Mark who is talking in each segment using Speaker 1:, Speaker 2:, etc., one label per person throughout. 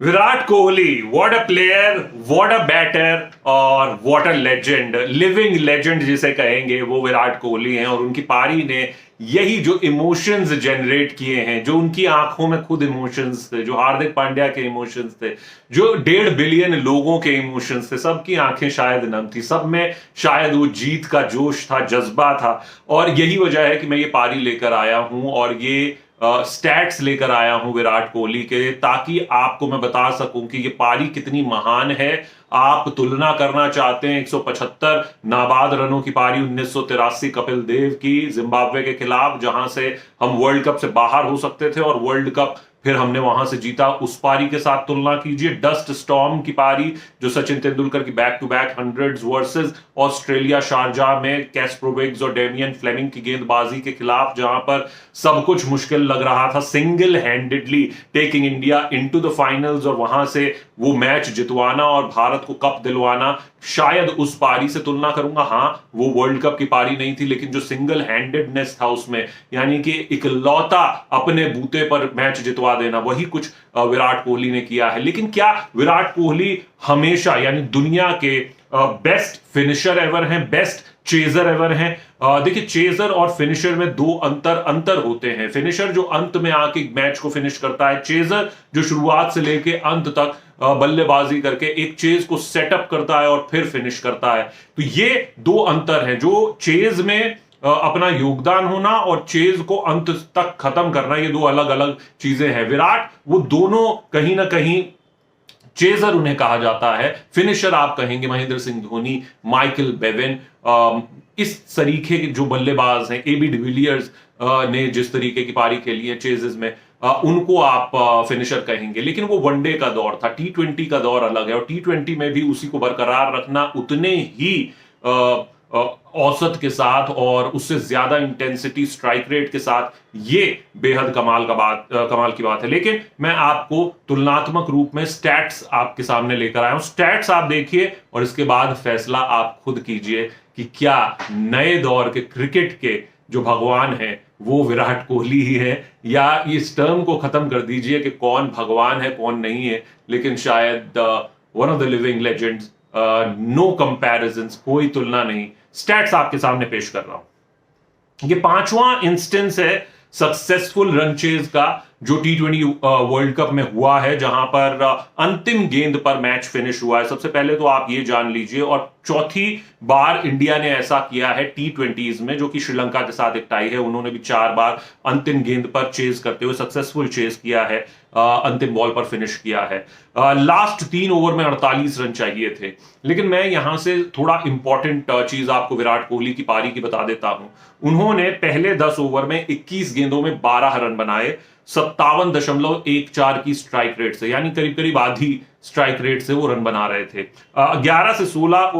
Speaker 1: Virat Kohli, what a player, what a batter और what a legend, living legend जिसे कहेंगे वो विराट कोहली हैं। और उनकी पारी ने यही जो इमोशंस जनरेट किए हैं, जो उनकी आंखों में खुद इमोशंस थे, जो हार्दिक पांड्या के इमोशंस थे, जो 1.5 बिलियन लोगों के इमोशंस थे, सबकी आंखें शायद नम थी, सब में शायद वो जीत का जोश था, जज्बा था। और यही वजह है कि मैं ये पारी लेकर आया हूं और ये स्टैट्स लेकर आया हूं विराट कोहली के, ताकि आपको मैं बता सकूं कि ये पारी कितनी महान है। आप तुलना करना चाहते हैं 175 नाबाद रनों की पारी 1983 कपिल देव की जिम्बाब्वे के खिलाफ, जहां से हम वर्ल्ड कप से बाहर हो सकते थे और वर्ल्ड कप फिर हमने वहां से जीता, उस पारी के साथ तुलना कीजिए। डस्ट स्टॉर्म की पारी जो सचिन तेंदुलकर की back to back hundreds versus Australia Sharjah में कैस्प्रोविक्स और डेमियन फ्लेमिंग की गेंदबाजी के खिलाफ, जहां पर सब कुछ मुश्किल लग रहा था, single handedly taking India into the finals और वहां से वो मैच जितवाना और भारत को कप दिलवाना। शायद उस पारी से तुलना करूंगा। हाँ, वो वर्ल्ड कप की पारी नहीं थी, लेकिन जो सिंगल हैंडेडनेस था उसमें, यानी कि इकलौता अपने बूते पर मैच जितवा देना, वही कुछ विराट कोहली ने किया है। लेकिन क्या विराट कोहली हमेशा यानी दुनिया के बेस्ट फिनिशर एवर हैं, बेस्ट चेजर एवर हैं? देखिए, चेजर और फिनिशर में दो अंतर होते हैं। फिनिशर जो अंत में आके मैच को फिनिश करता है, चेजर जो शुरुआत से लेके अंत तक बल्लेबाजी करके एक चेज को सेटअप करता है और फिर फिनिश करता है। तो ये दो अंतर हैं, जो चेज में अपना योगदान होना और चेज को अंत तक खत्म करना, ये दो अलग अलग चीजें हैं। विराट वो दोनों कहीं ना कहीं, चेजर उन्हें कहा जाता है, फिनिशर आप कहेंगे महेंद्र सिंह धोनी, माइकल बेवन, इस तरीके के जो बल्लेबाज हैं, एबी डिविलियर्स ने जिस तरीके की पारी खेली है चेजेस में, उनको आप फिनिशर कहेंगे। लेकिन वो वनडे का दौर था, T20 का दौर अलग है और T20 में भी उसी को बरकरार रखना उतने ही औसत के साथ और उससे ज्यादा इंटेंसिटी स्ट्राइक रेट के साथ, ये बेहद कमाल की बात है। लेकिन मैं आपको तुलनात्मक रूप में स्टैट्स आपके सामने लेकर आया हूं। स्टैट्स आप देखिए और इसके बाद फैसला आप खुद कीजिए कि क्या नए दौर के क्रिकेट के जो भगवान है वो विराट कोहली ही है, या इस टर्म को खत्म कर दीजिए कि कौन भगवान है कौन नहीं है, लेकिन शायद one of the living legends, no comparison, कोई तुलना नहीं। स्टैट्स आपके सामने पेश कर रहा हूं। ये 5वां इंस्टेंस है सक्सेसफुल रन चेज का जो T20 वर्ल्ड कप में हुआ है, जहां पर अंतिम गेंद पर मैच फिनिश हुआ है। सबसे पहले तो आप ये जान लीजिए, और चौथी बार इंडिया ने ऐसा किया है T20s में, जो कि श्रीलंका के साथ एक टाई है। उन्होंने भी 4 बार अंतिम गेंद पर चेज करते हुए सक्सेसफुल चेज किया है, अंतिम बॉल पर फिनिश किया है। लास्ट 3 ओवर में 48 रन चाहिए थे। लेकिन मैं यहां से थोड़ा इंपॉर्टेंट चीज आपको विराट कोहली की पारी की बता देता हूं। उन्होंने पहले 10 ओवर में 21 गेंदों में 12 रन बनाए, 57.14 की स्ट्राइक रेट से, यानी करीब करीब आधी स्ट्राइक रेट से वो रन बना रहे थे। 11 से 16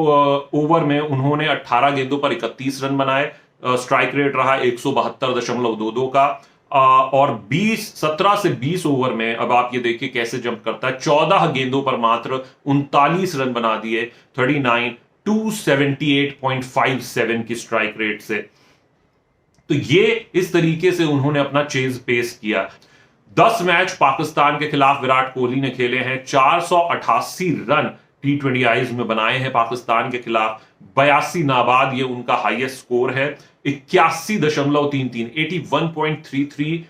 Speaker 1: ओवर में उन्होंने 18 गेंदों पर 31 रन बनाए, स्ट्राइक रेट रहा 172.22 का। और 17 से 20 ओवर में, अब आप ये देखिए कैसे जंप करता है, 14 गेंदों पर मात्र 39 रन बना दिए, 39, 278.57 की स्ट्राइक रेट से। तो ये इस तरीके से उन्होंने अपना चेज पेस किया। 10 मैच पाकिस्तान के खिलाफ विराट कोहली ने खेले हैं, 488 रन T20Is में बनाए हैं पाकिस्तान के खिलाफ, 82 नाबाद ये उनका हाईएस्ट स्कोर है, 81.33, 81.33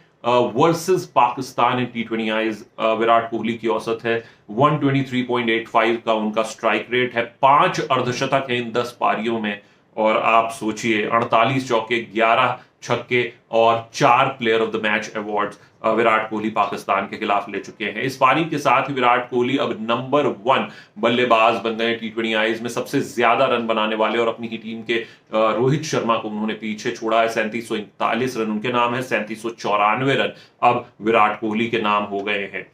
Speaker 1: वर्सेस पाकिस्तान इन T20Is विराट कोहली की औसत है, 123.85 का उनका स्ट्राइक रेट है, 5 अर्धशतक है इन 10 पारियों में। और आप सोचिए, 48 चौके, 11 छक्के और 4 player of the match awards Virat Kohli Pakistan के खिलाफ ले चुके हैं। इस पारी के साथ ही विराट कोहली अब नंबर 1 बल्लेबाज बन गए T20Is में, सबसे ज्यादा रन बनाने वाले, और अपनी ही टीम के रोहित शर्मा को उन्होंने पीछे छोड़ा है। 3741 रन उनके नाम है, 3794 रन अब विराट कोहली के नाम हो गए हैं।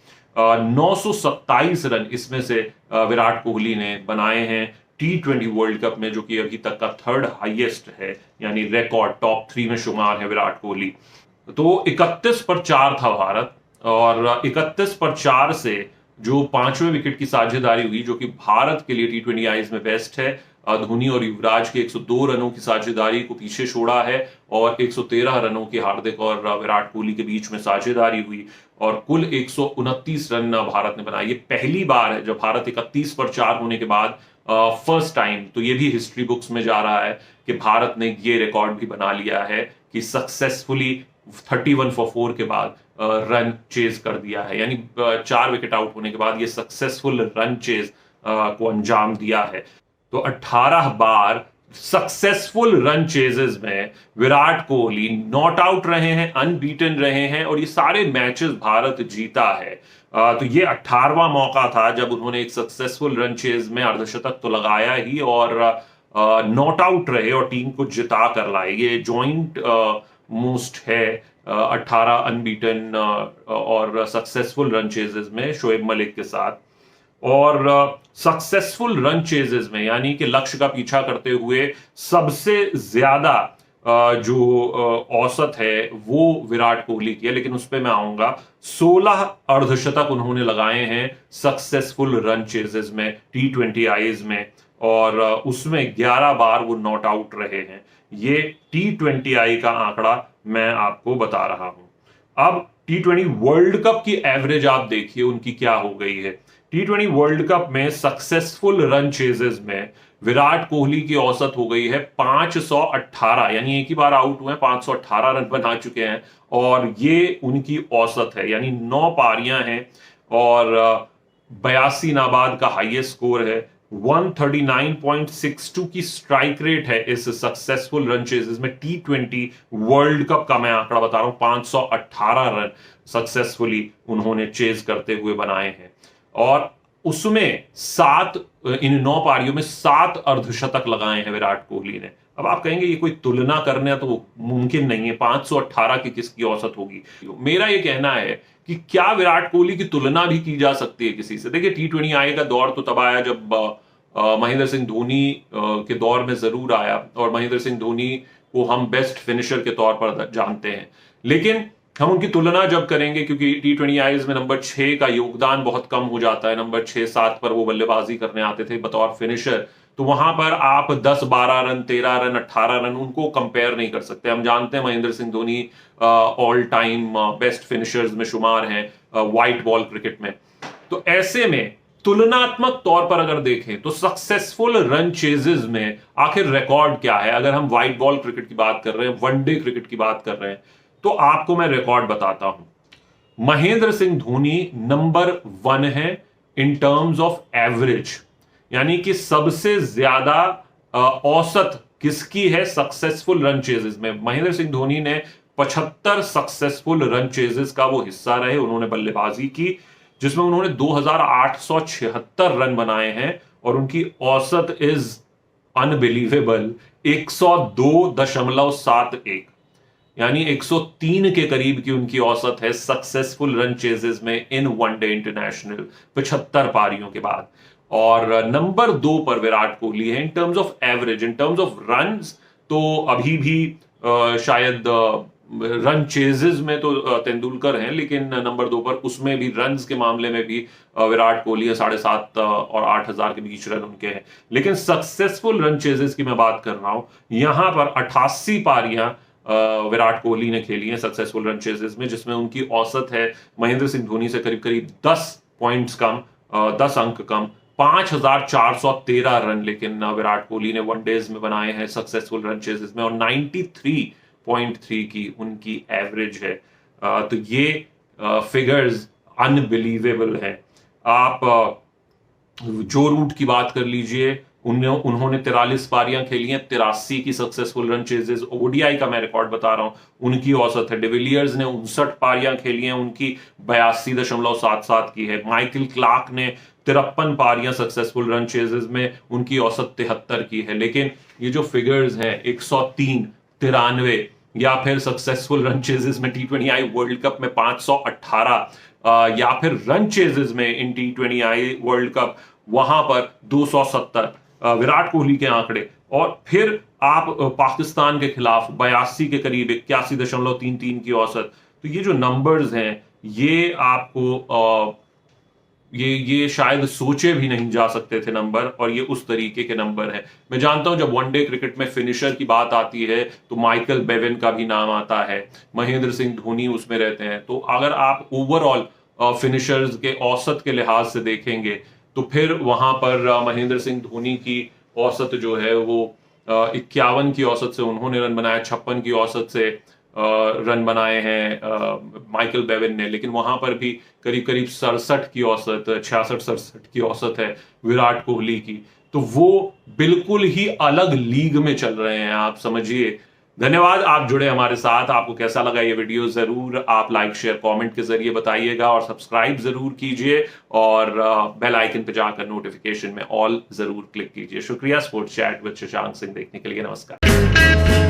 Speaker 1: 927 रन इसमें से विराट कोहली ने बनाए हैं T20 वर्ल्ड कप में, जो कि अभी तक का 3rd हाईएस्ट है, यानी रिकॉर्ड टॉप 3 में शुमार है विराट कोहली। तो 31 पर 4 था भारत, और 31 पर 4 से जो 5वें विकेट की साझेदारी हुई, जो कि भारत के लिए टी20 आईज में बेस्ट है। धोनी और युवराज के 102 रनों की साझेदारी को पीछे छोड़ा है और 113 रनों की हार्दिक और विराट कोहली के बीच में साझेदारी हुई और कुल 129 रन भारत ने बनाए। ये पहली बार है जब भारत 31 पर 4 होने के बाद फर्स्ट टाइम, तो ये भी हिस्ट्री बुक्स में जा रहा है कि भारत ने ये रिकॉर्ड भी बना लिया है कि सक्सेसफुली 31 for 4 के बाद रन चेज कर दिया है, यानी 4 विकेट आउट होने के बाद ये सक्सेसफुल रन चेज को अंजाम दिया है। तो 18 बार सक्सेसफुल रन चेजेस में विराट कोहली नॉट आउट रहे हैं, अनबीटन रहे हैं और ये सारे मैचेस भारत जीता है। तो ये 18वां मौका था जब उन्होंने एक सक्सेसफुल रन चेज में अर्धशतक तो लगाया ही और नॉट आउट रहे और टीम को जिता कर लाए। ये जॉइंट मोस्ट है 18 अनबीटन और सक्सेसफुल रन चेजेस में शोएब मलिक के साथ। और सक्सेसफुल रन चेजेस में यानी कि लक्ष्य का पीछा करते हुए सबसे ज्यादा जो औसत है वो विराट कोहली की है, लेकिन उस पर मैं आऊंगा। 16 अर्धशतक उन्होंने लगाए हैं सक्सेसफुल रन चेजेस में टी20 आईज में और उसमें 11 बार वो नॉट आउट रहे हैं। ये टी20 आई का आंकड़ा मैं आपको बता रहा हूं। अब टी20 वर्ल्ड कप की एवरेज आप देखिए उनकी क्या हो गई है। टी20 वर्ल्ड कप में सक्सेसफुल रन चेजेस में विराट कोहली की औसत हो गई है 518, यानी एक ही बार आउट हुए 518 रन बना चुके हैं और ये उनकी औसत है, यानी 9 पारियां हैं और 82 नाबाद का हाईएस्ट स्कोर है। 139.62 की स्ट्राइक रेट है इस सक्सेसफुल रन चेजेस में। टी20 वर्ल्ड कप का मैं आंकड़ा बता रहा हूं, 518 रन सक्सेसफुली उन्होंने चेज करते हुए बनाए हैं और उसमें 7 इन 9 पारियों में 7 अर्धशतक लगाए हैं विराट कोहली ने। अब आप कहेंगे ये कोई तुलना करना तो मुमकिन नहीं है, 518 की किसकी औसत होगी। मेरा ये कहना है कि क्या विराट कोहली की तुलना भी की जा सकती है किसी से। देखिए टी20 आई का दौर तो तब आया जब महेंद्र सिंह धोनी के दौर में जरूर आया और महेंद्र सिंह धोनी को हम बेस्ट फिनिशर के तौर पर जानते हैं, लेकिन हम उनकी तुलना जब करेंगे क्योंकि टी20 आईज में नंबर 6 का योगदान बहुत कम हो जाता है, नंबर 6-7 पर वो बल्लेबाजी करने आते थे बतौर फिनिशर, तो वहां पर आप 10-12 रन 13 रन 18 रन उनको कंपेयर नहीं कर सकते। हम जानते हैं Mahendra Singh Dhoni all time best finishers में शुमार हैं व्हाइट बॉल क्रिकेट में। तो ऐसे में तुलनात्मक तौर पर अगर देखें तो सक्सेसफुल रन चेजेस में आखिर रिकॉर्ड क्या है। अगर हम व्हाइट बॉल क्रिकेट की बात कर रहे हैं, वनडे क्रिकेट की बात कर रहे हैं, तो आपको मैं रिकॉर्ड बताता हूं। महेंद्र सिंह धोनी नंबर 1 है इन टर्म्स ऑफ एवरेज, यानी कि सबसे ज्यादा औसत किसकी है सक्सेसफुल रन चेजेस में। महेंद्र सिंह धोनी ने 75 सक्सेसफुल रन चेजेस का वो हिस्सा रहे, उन्होंने बल्लेबाजी की जिसमें उन्होंने 2876 रन बनाए हैं और उनकी औसत इज अनबिलीवेबल 102.71, यानी 103 के करीब की उनकी औसत है सक्सेसफुल रन चेजेस में इन वनडे इंटरनेशनल 75 पारियों के बाद। और नंबर 2 पर विराट कोहली है in terms of average. In terms of runs तो अभी भी शायद रन चेजेस में तो तेंदुलकर हैं, लेकिन नंबर 2 पर उसमें भी रन्स के मामले में भी विराट कोहली है, 7,500 और 8,000 के बीच रन उनके हैं। लेकिन सक्सेसफुल रन चेजेस की मैं बात कर रहा हूं, यहां पर 88 पारियां विराट कोहली ने खेली हैं सक्सेसफुल रन चेजेस में, जिसमें उनकी औसत है महेंद्र सिंह धोनी से करीब करीब 10 पॉइंट्स कम, 10 अंक कम, 5,413 रन लेकिन विराट कोहली ने वनडेज में बनाए हैं सक्सेसफुल रन चेजेस में और 93.3 की उनकी एवरेज है। तो ये फिगर्स अनबिलीवेबल है। आप जो रूट की बात कर लीजिए, उन्होंने 43 पारियां खेली हैं, 83 की सक्सेसफुल रन चेजेस। ओडीआई का मैं रिकॉर्ड बता रहा हूं, उनकी औसत है। डिविलियर्स ने 59 पारियां खेली हैं, उनकी 82.77 की है। माइकल क्लार्क ने 53 पारियां सक्सेसफुल रन चेजेस में, उनकी औसत 73 की है। लेकिन ये जो फिगर्स हैं 103, 93 या फिर सक्सेसफुल रन चेजेस में टी20 आई वर्ल्ड कप में 518 या फिर रन चेजेस में इन टी20 आई वर्ल्ड कप वहां पर 270 विराट कोहली के आंकड़े, और फिर आप पाकिस्तान के खिलाफ 82 के करीब 81.33 की औसत। तो ये जो नंबर्स हैं ये आपको ये शायद सोचे भी नहीं जा सकते थे नंबर, और ये उस तरीके के नंबर है। मैं जानता हूं जब वनडे क्रिकेट में फिनिशर की बात आती है तो माइकल बेवन का भी नाम आता है, महेंद्र सिंह धोनी उसमें रहते हैं। तो अगर आप ओवरऑल फिनिशर्स के औसत के लिहाज से देखेंगे तो फिर वहां पर महेंद्र सिंह धोनी की औसत जो है वो 51 की औसत से उन्होंने रन बनाया, 56 की औसत से रन बनाए हैं माइकल बेवन ने। लेकिन वहां पर भी करीब करीब 67 की औसत, 66-67 की औसत है विराट कोहली की। तो वो बिल्कुल ही अलग लीग में चल रहे हैं, आप समझिए। धन्यवाद, आप जुड़े हमारे साथ। आपको कैसा लगा ये वीडियो जरूर आप लाइक शेयर कमेंट के जरिए बताइएगा, और सब्सक्राइब जरूर कीजिए, और बेल आइकन पे जाकर नोटिफिकेशन में ऑल जरूर क्लिक कीजिए। शुक्रिया। Sports chat with Shashank Singh देखने के लिए। नमस्कार।